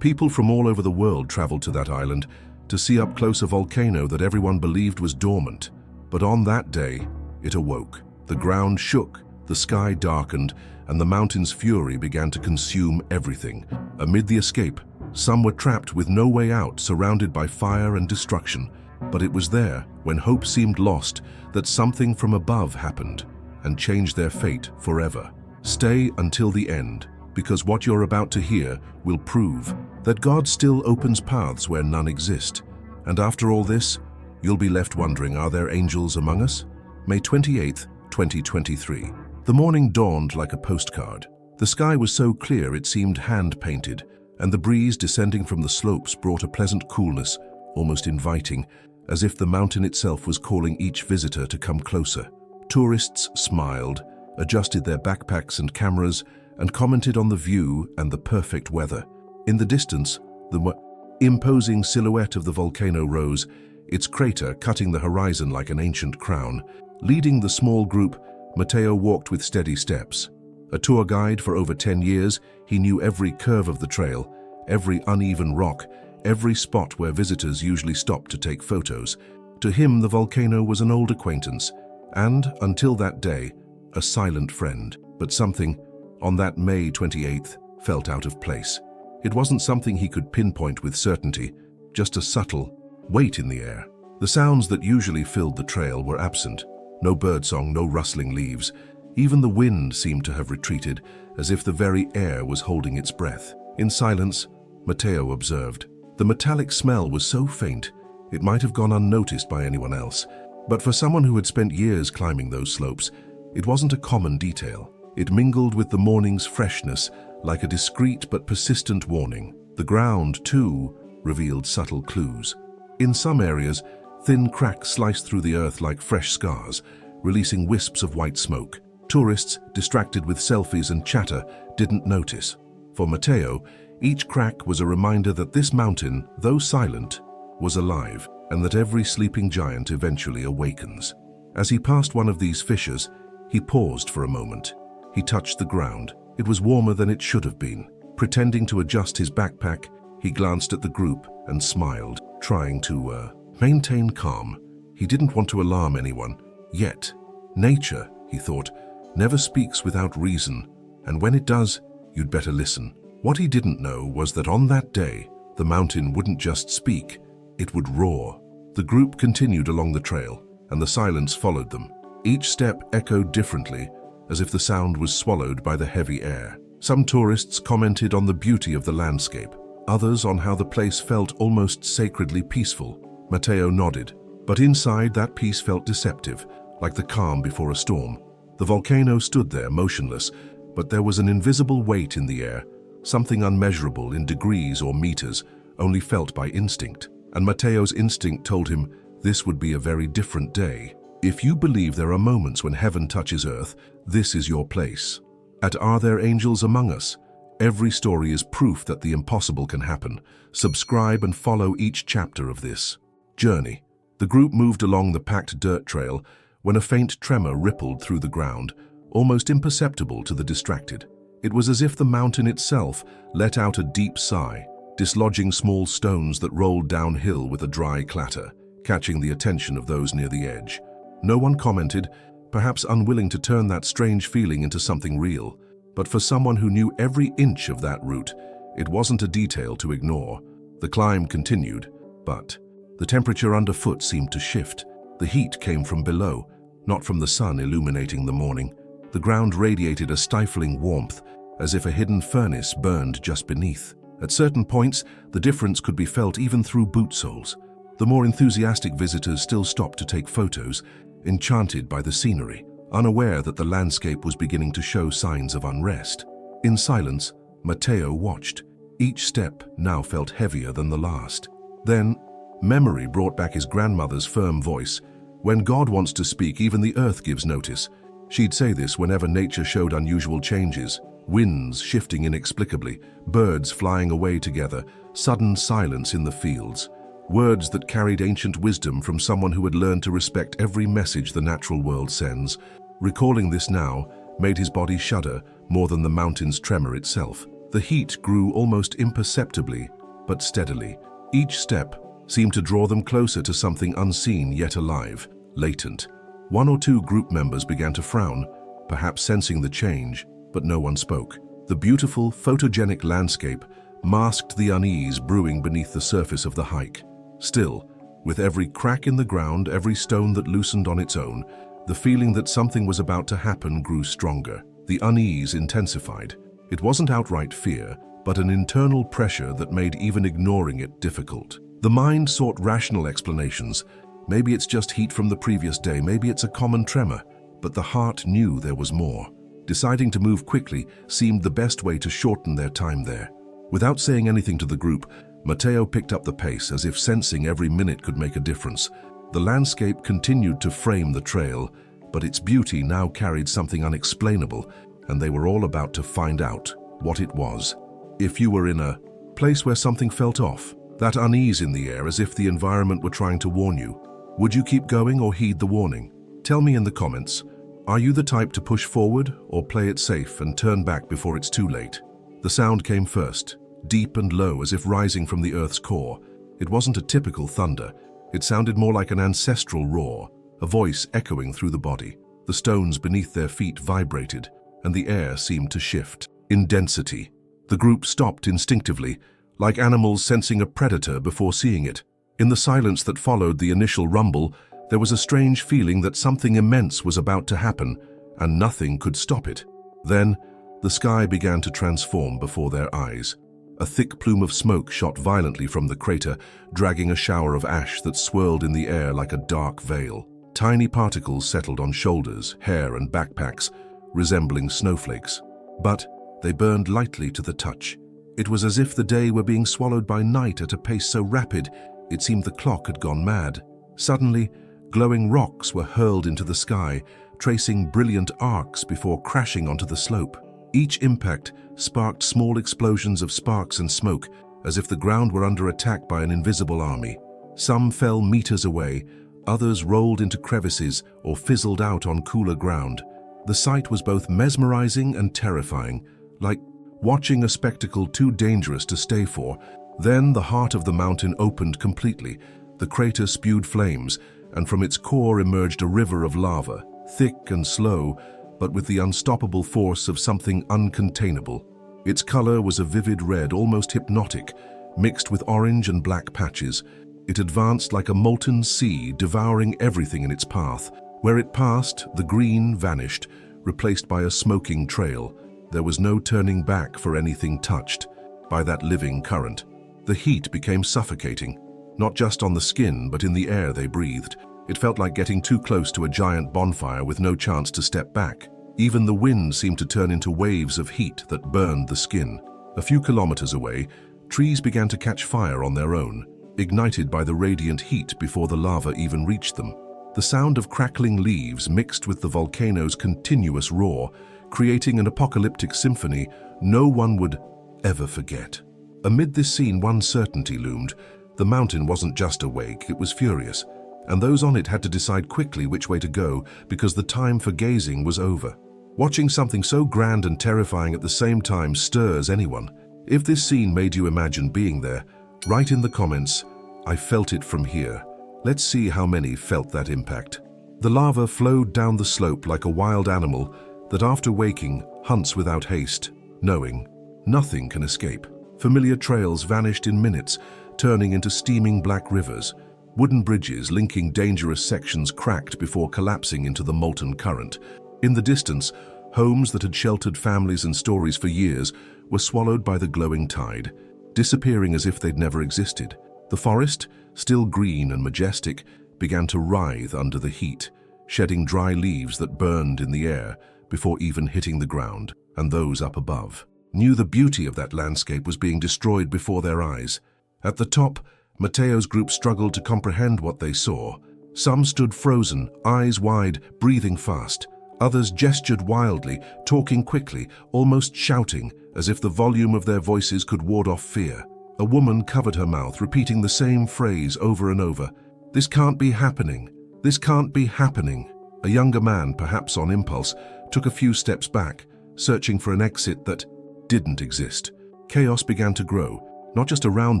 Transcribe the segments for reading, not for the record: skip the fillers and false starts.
People from all over the world traveled to that island to see up close a volcano that everyone believed was dormant. But on that day, it awoke. The ground shook, the sky darkened, and the mountain's fury began to consume everything. Amid the escape, some were trapped with no way out, surrounded by fire and destruction. But it was there, when hope seemed lost, that something from above happened and changed their fate forever. Stay until the end, because what you're about to hear will prove that God still opens paths where none exist. And after all this, you'll be left wondering, are there angels among us? May 28th, 2023. The morning dawned like a postcard. The sky was so clear it seemed hand-painted, and the breeze descending from the slopes brought a pleasant coolness, almost inviting, as if the mountain itself was calling each visitor to come closer. Tourists smiled, adjusted their backpacks and cameras, and commented on the view and the perfect weather. In the distance, the imposing silhouette of the volcano rose, its crater cutting the horizon like an ancient crown. Leading the small group, Matteo walked with steady steps. A tour guide for over 10 years, he knew every curve of the trail, every uneven rock, every spot where visitors usually stopped to take photos. To him, the volcano was an old acquaintance, and, until that day, a silent friend. But something, on that May 28th, felt out of place. It wasn't something he could pinpoint with certainty, just a subtle weight in the air. The sounds that usually filled the trail were absent. No birdsong, no rustling leaves. Even the wind seemed to have retreated, as if the very air was holding its breath. In silence, Matteo observed. The metallic smell was so faint, it might have gone unnoticed by anyone else. But for someone who had spent years climbing those slopes, it wasn't a common detail. It mingled with the morning's freshness, like a discreet but persistent warning. The ground, too, revealed subtle clues. In some areas, thin cracks sliced through the earth like fresh scars, releasing wisps of white smoke. Tourists, distracted with selfies and chatter, didn't notice. For Matteo, each crack was a reminder that this mountain, though silent, was alive, and that every sleeping giant eventually awakens. As he passed one of these fissures, he paused for a moment. He touched the ground. It was warmer than it should have been. Pretending to adjust his backpack, he glanced at the group and smiled, trying to maintain calm. He didn't want to alarm anyone. Yet, nature, he thought, never speaks without reason, and when it does, you'd better listen. What he didn't know was that on that day, the mountain wouldn't just speak, it would roar. The group continued along the trail, and the silence followed them. Each step echoed differently, as if the sound was swallowed by the heavy air. Some tourists commented on the beauty of the landscape, others on how the place felt almost sacredly peaceful. Matteo nodded, but inside that peace felt deceptive, like the calm before a storm. The volcano stood there motionless, but there was an invisible weight in the air, something unmeasurable in degrees or meters, only felt by instinct. And Matteo's instinct told him this would be a very different day. If you believe there are moments when heaven touches earth, this is your place. At Are There Angels Among Us? Every story is proof that the impossible can happen. Subscribe and follow each chapter of this journey. The group moved along the packed dirt trail when a faint tremor rippled through the ground, almost imperceptible to the distracted. It was as if the mountain itself let out a deep sigh, dislodging small stones that rolled downhill with a dry clatter, catching the attention of those near the edge. No one commented, perhaps unwilling to turn that strange feeling into something real. But for someone who knew every inch of that route, it wasn't a detail to ignore. The climb continued, but the temperature underfoot seemed to shift. The heat came from below, not from the sun illuminating the morning. The ground radiated a stifling warmth, as if a hidden furnace burned just beneath. At certain points, the difference could be felt even through boot soles. The more enthusiastic visitors still stopped to take photos, enchanted by the scenery, unaware that the landscape was beginning to show signs of unrest. In silence, Matteo watched. Each step now felt heavier than the last. Then, memory brought back his grandmother's firm voice. When God wants to speak, even the earth gives notice. She'd say this whenever nature showed unusual changes. Winds shifting inexplicably, birds flying away together, sudden silence in the fields. Words that carried ancient wisdom from someone who had learned to respect every message the natural world sends. Recalling this now made his body shudder more than the mountain's tremor itself. The heat grew almost imperceptibly, but steadily. Each step seemed to draw them closer to something unseen yet alive, latent. One or two group members began to frown, perhaps sensing the change, but no one spoke. The beautiful, photogenic landscape masked the unease brewing beneath the surface of the hike. Still, with every crack in the ground, every stone that loosened on its own, the feeling that something was about to happen grew stronger. The unease intensified. It wasn't outright fear, but an internal pressure that made even ignoring it difficult. The mind sought rational explanations. Maybe it's just heat from the previous day, maybe it's a common tremor. But the heart knew there was more. Deciding to move quickly seemed the best way to shorten their time there. Without saying anything to the group, Matteo picked up the pace as if sensing every minute could make a difference. The landscape continued to frame the trail, but its beauty now carried something unexplainable, and they were all about to find out what it was. If you were in a place where something felt off, that unease in the air as if the environment were trying to warn you, would you keep going or heed the warning? Tell me in the comments. Are you the type to push forward or play it safe and turn back before it's too late? The sound came first, deep and low as if rising from the earth's core. It wasn't a typical thunder. It sounded more like an ancestral roar, a voice echoing through the body. The stones beneath their feet vibrated, and the air seemed to shift in density. The group stopped instinctively, like animals sensing a predator before seeing it. In the silence that followed the initial rumble, there was a strange feeling that something immense was about to happen, and nothing could stop it. Then, the sky began to transform before their eyes. A thick plume of smoke shot violently from the crater, dragging a shower of ash that swirled in the air like a dark veil. Tiny particles settled on shoulders, hair, and backpacks, resembling snowflakes. But they burned lightly to the touch. It was as if the day were being swallowed by night at a pace so rapid, it seemed the clock had gone mad. Suddenly, glowing rocks were hurled into the sky, tracing brilliant arcs before crashing onto the slope. Each impact sparked small explosions of sparks and smoke, as if the ground were under attack by an invisible army. Some fell meters away, others rolled into crevices or fizzled out on cooler ground. The sight was both mesmerizing and terrifying, like watching a spectacle too dangerous to stay for. Then the heart of the mountain opened completely. The crater spewed flames, and from its core emerged a river of lava, thick and slow, but with the unstoppable force of something uncontainable. Its color was a vivid red, almost hypnotic, mixed with orange and black patches. It advanced like a molten sea, devouring everything in its path. Where it passed, the green vanished, replaced by a smoking trail. There was no turning back for anything touched by that living current. The heat became suffocating, not just on the skin, but in the air they breathed. It felt like getting too close to a giant bonfire with no chance to step back. Even the wind seemed to turn into waves of heat that burned the skin. A few kilometers away, trees began to catch fire on their own, ignited by the radiant heat before the lava even reached them. The sound of crackling leaves mixed with the volcano's continuous roar, creating an apocalyptic symphony no one would ever forget. Amid this scene, one certainty loomed. The mountain wasn't just awake, it was furious, and those on it had to decide quickly which way to go because the time for gazing was over. Watching something so grand and terrifying at the same time stirs anyone. If this scene made you imagine being there, write in the comments, "I felt it from here." Let's see how many felt that impact. The lava flowed down the slope like a wild animal that after waking hunts without haste, knowing nothing can escape. Familiar trails vanished in minutes, turning into steaming black rivers. Wooden bridges linking dangerous sections cracked before collapsing into the molten current. In the distance, homes that had sheltered families and stories for years were swallowed by the glowing tide, disappearing as if they'd never existed. The forest, still green and majestic, began to writhe under the heat, shedding dry leaves that burned in the air before even hitting the ground, and those up above knew the beauty of that landscape was being destroyed before their eyes. At the top, Matteo's group struggled to comprehend what they saw. Some stood frozen, eyes wide, breathing fast. Others gestured wildly, talking quickly, almost shouting, as if the volume of their voices could ward off fear. A woman covered her mouth, repeating the same phrase over and over. "This can't be happening. This can't be happening." A younger man, perhaps on impulse, took a few steps back, searching for an exit that didn't exist. Chaos began to grow, not just around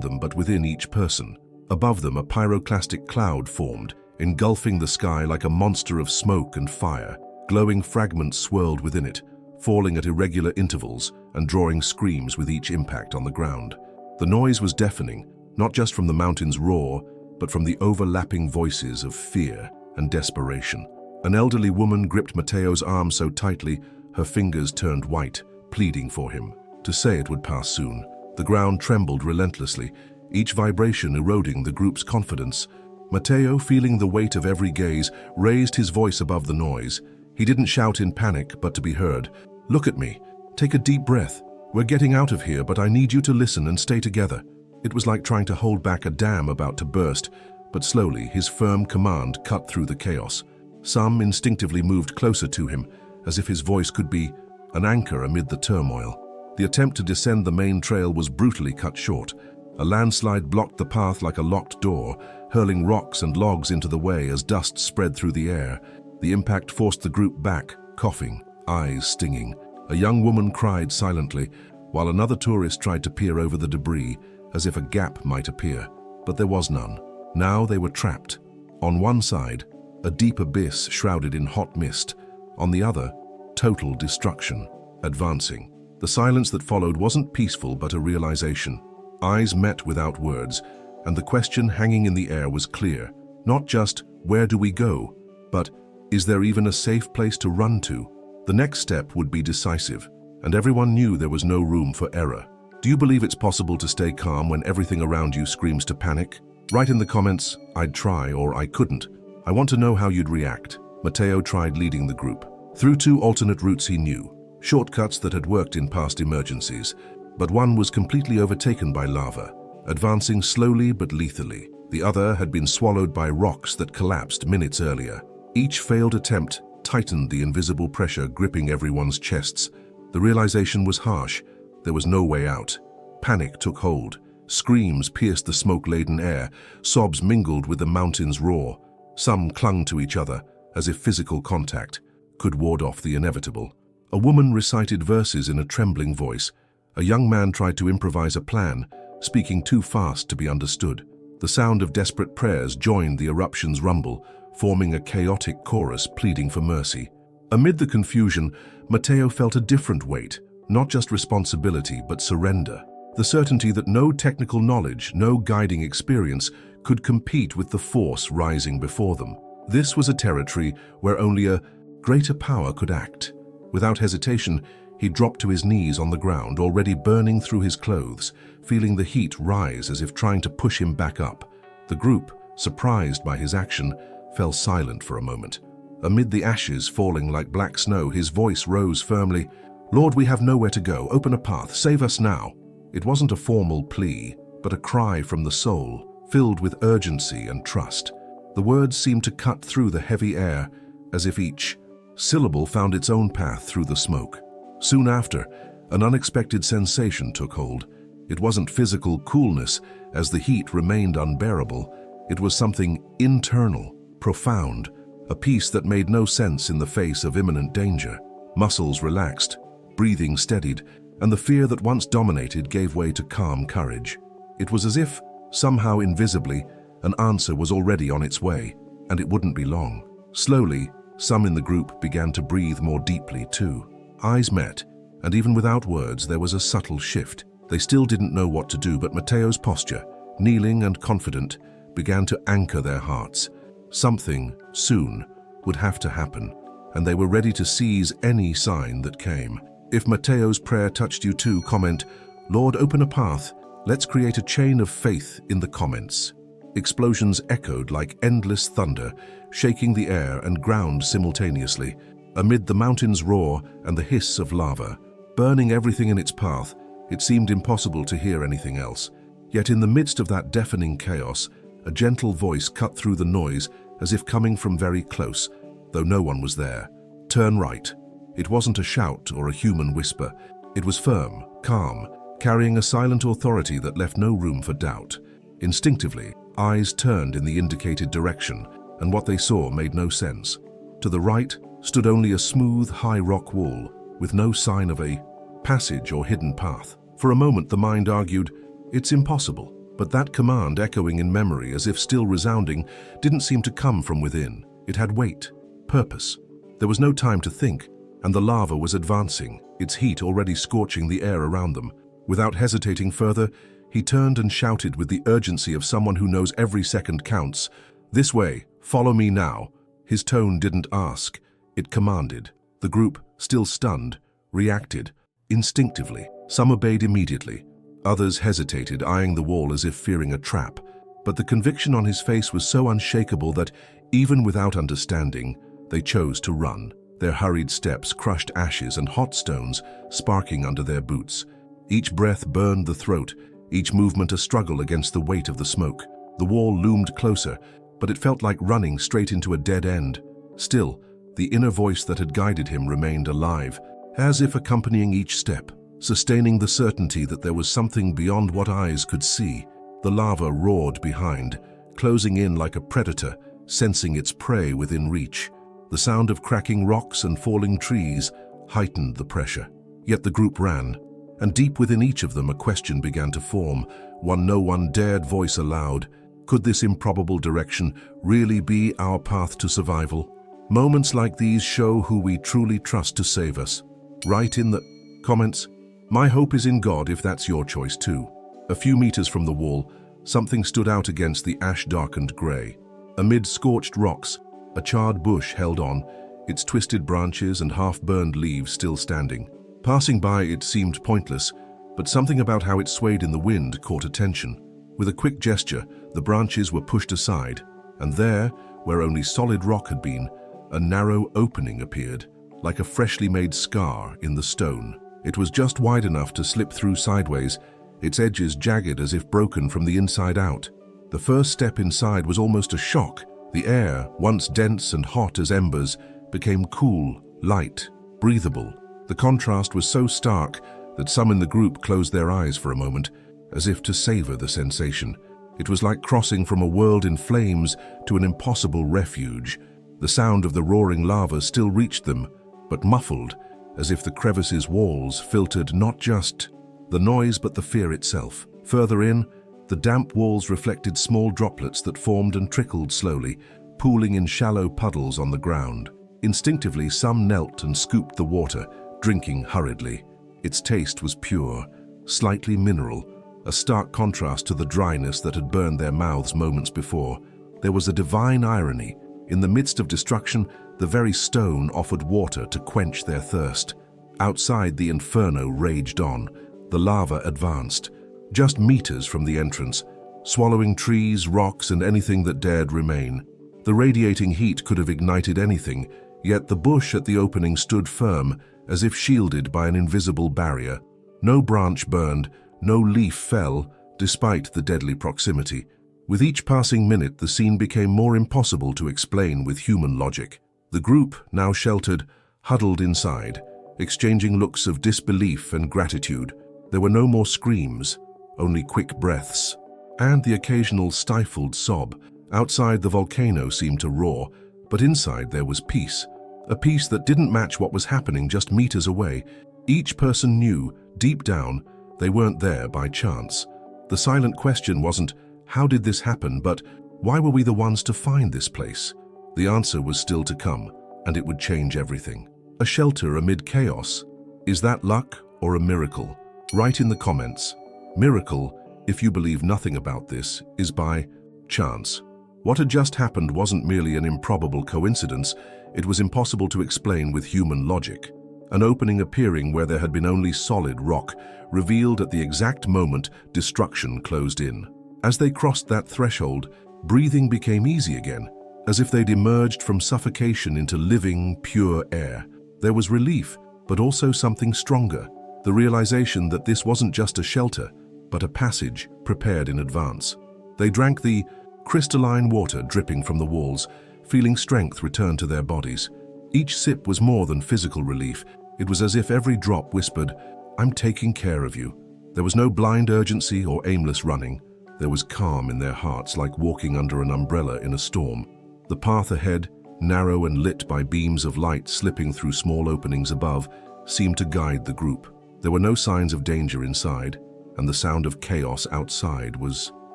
them but within each person. Above them, a pyroclastic cloud formed, engulfing the sky like a monster of smoke and fire. Glowing fragments swirled within it, falling at irregular intervals and drawing screams with each impact on the ground. The noise was deafening, not just from the mountain's roar, but from the overlapping voices of fear and desperation. An elderly woman gripped Matteo's arm so tightly, her fingers turned white, pleading for him to say it would pass soon. The ground trembled relentlessly, each vibration eroding the group's confidence. Matteo, feeling the weight of every gaze, raised his voice above the noise. He didn't shout in panic, but to be heard. "Look at me. Take a deep breath. We're getting out of here, but I need you to listen and stay together." It was like trying to hold back a dam about to burst, but slowly his firm command cut through the chaos. Some instinctively moved closer to him, as if his voice could be an anchor amid the turmoil. The attempt to descend the main trail was brutally cut short. A landslide blocked the path like a locked door, hurling rocks and logs into the way as dust spread through the air. The impact forced the group back, coughing, eyes stinging. A young woman cried silently, while another tourist tried to peer over the debris, as if a gap might appear. But there was none. Now they were trapped. On one side, a deep abyss shrouded in hot mist. On the other, total destruction, advancing. The silence that followed wasn't peaceful but a realization. Eyes met without words, and the question hanging in the air was clear. Not just, where do we go? But, is there even a safe place to run to? The next step would be decisive, and everyone knew there was no room for error. Do you believe it's possible to stay calm when everything around you screams to panic? Write in the comments, "I'd try" or "I couldn't." I want to know how you'd react. Matteo tried leading the group through two alternate routes he knew, shortcuts that had worked in past emergencies, but one was completely overtaken by lava, advancing slowly but lethally. The other had been swallowed by rocks that collapsed minutes earlier. Each failed attempt tightened the invisible pressure gripping everyone's chests. The realization was harsh. There was no way out. Panic took hold. Screams pierced the smoke-laden air. Sobs mingled with the mountain's roar. Some clung to each other, as if physical contact could ward off the inevitable. A woman recited verses in a trembling voice. A young man tried to improvise a plan, speaking too fast to be understood. The sound of desperate prayers joined the eruption's rumble, forming a chaotic chorus pleading for mercy. Amid the confusion, Matteo felt a different weight, not just responsibility but surrender. The certainty that no technical knowledge, no guiding experience could compete with the force rising before them. This was a territory where only a greater power could act. Without hesitation, he dropped to his knees on the ground, already burning through his clothes, feeling the heat rise as if trying to push him back up. The group, surprised by his action, fell silent for a moment. Amid the ashes falling like black snow, his voice rose firmly. "Lord, we have nowhere to go. Open a path. Save us now." It wasn't a formal plea, but a cry from the soul, filled with urgency and trust. The words seemed to cut through the heavy air, as if each syllable found its own path through the smoke. Soon after, an unexpected sensation took hold. It wasn't physical coolness, as the heat remained unbearable. It was something internal, profound, a peace that made no sense in the face of imminent danger. Muscles relaxed, breathing steadied, and the fear that once dominated gave way to calm courage. It was as if, somehow invisibly, an answer was already on its way, and it wouldn't be long. Slowly, some in the group began to breathe more deeply too. Eyes met, and even without words there was a subtle shift. They still didn't know what to do, but Matteo's posture, kneeling and confident, began to anchor their hearts. Something, soon, would have to happen, and they were ready to seize any sign that came. If Matteo's prayer touched you too, comment, "Lord, open a path." Let's create a chain of faith in the comments. Explosions echoed like endless thunder, shaking the air and ground simultaneously. Amid the mountain's roar and the hiss of lava, burning everything in its path, it seemed impossible to hear anything else. Yet in the midst of that deafening chaos, a gentle voice cut through the noise as if coming from very close, though no one was there. "Turn right." It wasn't a shout or a human whisper. It was firm, calm, carrying a silent authority that left no room for doubt. Instinctively, eyes turned in the indicated direction, and what they saw made no sense. To the right stood only a smooth, high rock wall, with no sign of a passage or hidden path. For a moment the mind argued, it's impossible, but that command, echoing in memory as if still resounding, didn't seem to come from within. It had weight, purpose. There was no time to think, and the lava was advancing, its heat already scorching the air around them. Without hesitating further, he turned and shouted with the urgency of someone who knows every second counts, "This way, follow me now." His tone didn't ask, it commanded. The group, still stunned, reacted, instinctively. Some obeyed immediately. Others hesitated, eyeing the wall as if fearing a trap. But the conviction on his face was so unshakable that, even without understanding, they chose to run. Their hurried steps crushed ashes and hot stones, sparking under their boots. Each breath burned the throat, each movement a struggle against the weight of the smoke. The wall loomed closer, but it felt like running straight into a dead end. Still, the inner voice that had guided him remained alive, as if accompanying each step, sustaining the certainty that there was something beyond what eyes could see. The lava roared behind, closing in like a predator, sensing its prey within reach. The sound of cracking rocks and falling trees heightened the pressure. Yet the group ran, and deep within each of them a question began to form, one no one dared voice aloud. Could this improbable direction really be our path to survival? Moments like these show who we truly trust to save us. Write in the comments, "My hope is in God," if that's your choice too. A few meters from the wall, something stood out against the ash-darkened grey. Amid scorched rocks, a charred bush held on, its twisted branches and half-burned leaves still standing. Passing by it seemed pointless, but something about how it swayed in the wind caught attention. With a quick gesture, the branches were pushed aside, and there, where only solid rock had been, a narrow opening appeared, like a freshly made scar in the stone. It was just wide enough to slip through sideways, its edges jagged as if broken from the inside out. The first step inside was almost a shock. The air, once dense and hot as embers, became cool, light, breathable. The contrast was so stark that some in the group closed their eyes for a moment, as if to savor the sensation. It was like crossing from a world in flames to an impossible refuge. The sound of the roaring lava still reached them, but muffled, as if the crevice's walls filtered not just the noise but the fear itself. Further in, the damp walls reflected small droplets that formed and trickled slowly, pooling in shallow puddles on the ground. Instinctively, some knelt and scooped the water, drinking hurriedly. Its taste was pure, slightly mineral, a stark contrast to the dryness that had burned their mouths moments before. There was a divine irony. In the midst of destruction, the very stone offered water to quench their thirst. Outside, the inferno raged on. The lava advanced, just meters from the entrance, swallowing trees, rocks, and anything that dared remain. The radiating heat could have ignited anything, yet the bush at the opening stood firm, as if shielded by an invisible barrier. No branch burned, no leaf fell, despite the deadly proximity. With each passing minute, the scene became more impossible to explain with human logic. The group, now sheltered, huddled inside, exchanging looks of disbelief and gratitude. There were no more screams, only quick breaths, and the occasional stifled sob. Outside, the volcano seemed to roar, but inside there was peace. A peace that didn't match what was happening just meters away. Each person knew, deep down, they weren't there by chance. The silent question wasn't, how did this happen, but why were we the ones to find this place? The answer was still to come, and it would change everything. A shelter amid chaos. Is that luck or a miracle? Write in the comments. Miracle, if you believe nothing about this, is by chance. What had just happened wasn't merely an improbable coincidence, it was impossible to explain with human logic. An opening appearing where there had been only solid rock, revealed at the exact moment destruction closed in. As they crossed that threshold, breathing became easy again, as if they'd emerged from suffocation into living, pure air. There was relief, but also something stronger, the realization that this wasn't just a shelter, but a passage prepared in advance. They drank the crystalline water dripping from the walls, feeling strength return to their bodies. Each sip was more than physical relief. It was as if every drop whispered, "I'm taking care of you." There was no blind urgency or aimless running. There was calm in their hearts, like walking under an umbrella in a storm. The path ahead, narrow and lit by beams of light slipping through small openings above, seemed to guide the group. There were no signs of danger inside, and the sound of chaos outside was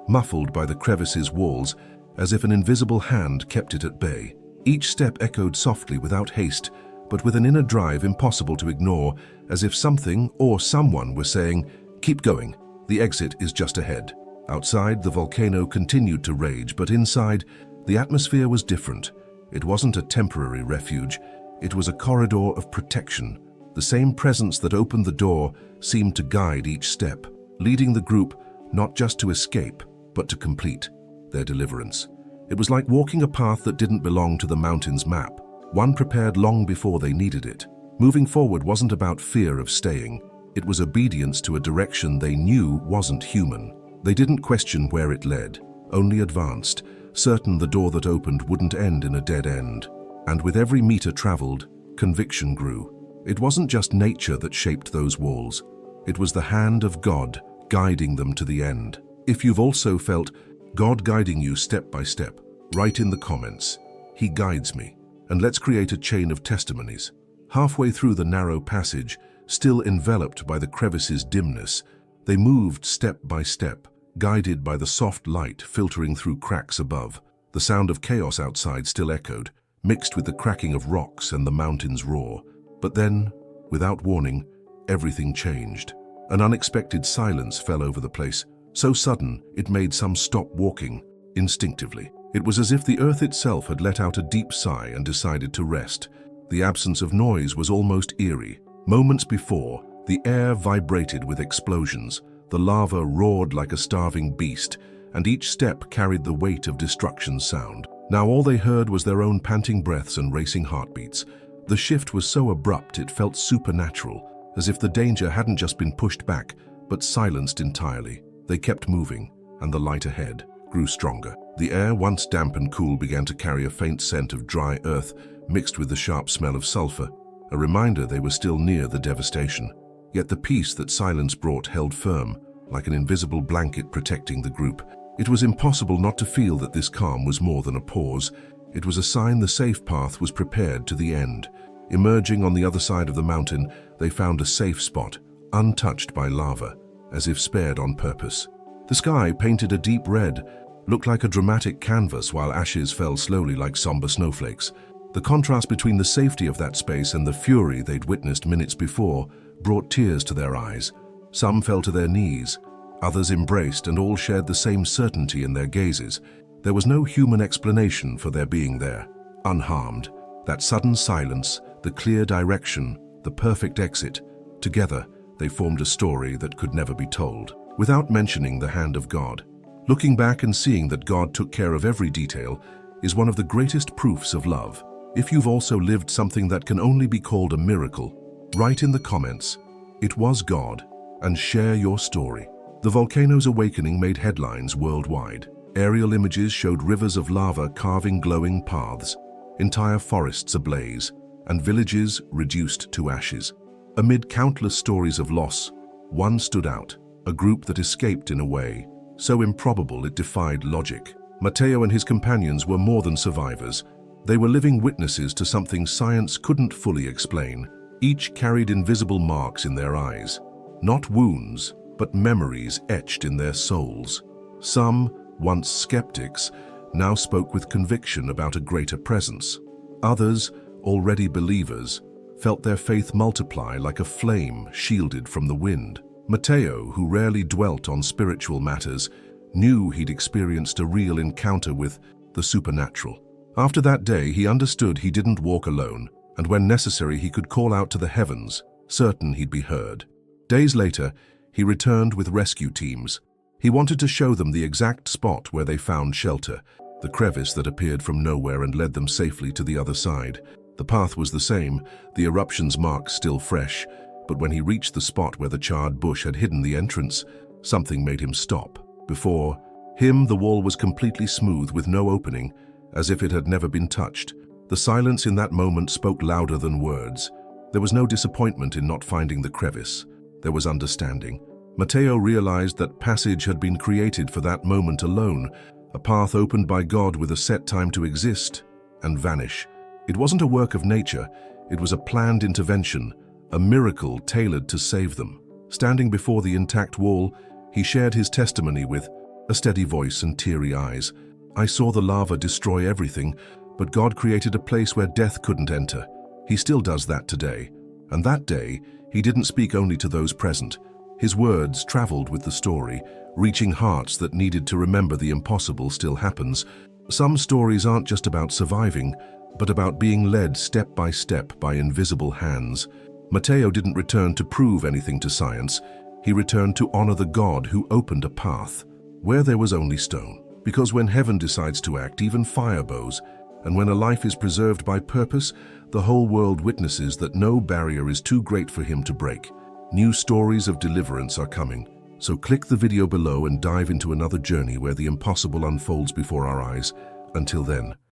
muffled by the crevice's walls, as if an invisible hand kept it at bay. Each step echoed softly without haste, but with an inner drive impossible to ignore, as if something or someone were saying, "Keep going, the exit is just ahead." Outside, the volcano continued to rage, but inside, the atmosphere was different. It wasn't a temporary refuge, it was a corridor of protection. The same presence that opened the door seemed to guide each step, leading the group not just to escape, but to complete their deliverance. It was like walking a path that didn't belong to the mountain's map, one prepared long before they needed it. Moving forward wasn't about fear of staying, it was obedience to a direction they knew wasn't human. They didn't question where it led, only advanced, certain the door that opened wouldn't end in a dead end. And with every meter traveled, conviction grew. It wasn't just nature that shaped those walls, it was the hand of God guiding them to the end. If you've also felt God guiding you step by step, write in the comments, "He guides me," and let's create a chain of testimonies. Halfway through the narrow passage, still enveloped by the crevice's dimness, they moved step by step, guided by the soft light filtering through cracks above. The sound of chaos outside still echoed, mixed with the cracking of rocks and the mountain's roar. But then, without warning, everything changed. An unexpected silence fell over the place, so sudden it made some stop walking, instinctively. It was as if the earth itself had let out a deep sigh and decided to rest. The absence of noise was almost eerie. Moments before, the air vibrated with explosions, the lava roared like a starving beast, and each step carried the weight of destruction's sound. Now all they heard was their own panting breaths and racing heartbeats. The shift was so abrupt it felt supernatural, as if the danger hadn't just been pushed back, but silenced entirely. They kept moving, and the light ahead grew stronger. The air, once damp and cool, began to carry a faint scent of dry earth mixed with the sharp smell of sulfur, a reminder they were still near the devastation. Yet the peace that silence brought held firm, like an invisible blanket protecting the group. It was impossible not to feel that this calm was more than a pause. It was a sign the safe path was prepared to the end. Emerging on the other side of the mountain, they found a safe spot, untouched by lava, as if spared on purpose. The sky, painted a deep red, looked like a dramatic canvas while ashes fell slowly like somber snowflakes. The contrast between the safety of that space and the fury they'd witnessed minutes before brought tears to their eyes. Some fell to their knees, others embraced, and all shared the same certainty in their gazes. There was no human explanation for their being there. Unharmed, that sudden silence, the clear direction, the perfect exit, together they formed a story that could never be told, without mentioning the hand of God. Looking back and seeing that God took care of every detail is one of the greatest proofs of love. If you've also lived something that can only be called a miracle, write in the comments, "It was God," and share your story. The volcano's awakening made headlines worldwide. Aerial images showed rivers of lava carving glowing paths, entire forests ablaze, and villages reduced to ashes. Amid countless stories of loss, one stood out, a group that escaped in a way so improbable it defied logic. Matteo and his companions were more than survivors. They were living witnesses to something science couldn't fully explain. Each carried invisible marks in their eyes, not wounds, but memories etched in their souls. Some, once skeptics, now spoke with conviction about a greater presence. Others, already believers, felt their faith multiply like a flame shielded from the wind. Matteo, who rarely dwelt on spiritual matters, knew he'd experienced a real encounter with the supernatural. After that day, he understood he didn't walk alone, and when necessary he could call out to the heavens, certain he'd be heard. Days later, he returned with rescue teams. He wanted to show them the exact spot where they found shelter, the crevice that appeared from nowhere and led them safely to the other side. The path was the same, the eruption's marks still fresh, but when he reached the spot where the charred bush had hidden the entrance, something made him stop. Before him, the wall was completely smooth with no opening, as if it had never been touched. The silence in that moment spoke louder than words. There was no disappointment in not finding the crevice. There was understanding. Matteo realized that passage had been created for that moment alone, a path opened by God with a set time to exist and vanish. It wasn't a work of nature, it was a planned intervention, a miracle tailored to save them. Standing before the intact wall, he shared his testimony with a steady voice and teary eyes. "I saw the lava destroy everything, but God created a place where death couldn't enter. He still does that today." And that day, he didn't speak only to those present. His words traveled with the story, reaching hearts that needed to remember the impossible still happens. Some stories aren't just about surviving, but about being led step by invisible hands. Matteo didn't return to prove anything to science. He returned to honor the God who opened a path where there was only stone. Because when heaven decides to act, even fire bows. And when a life is preserved by purpose, the whole world witnesses that no barrier is too great for him to break. New stories of deliverance are coming. So click the video below and dive into another journey where the impossible unfolds before our eyes. Until then,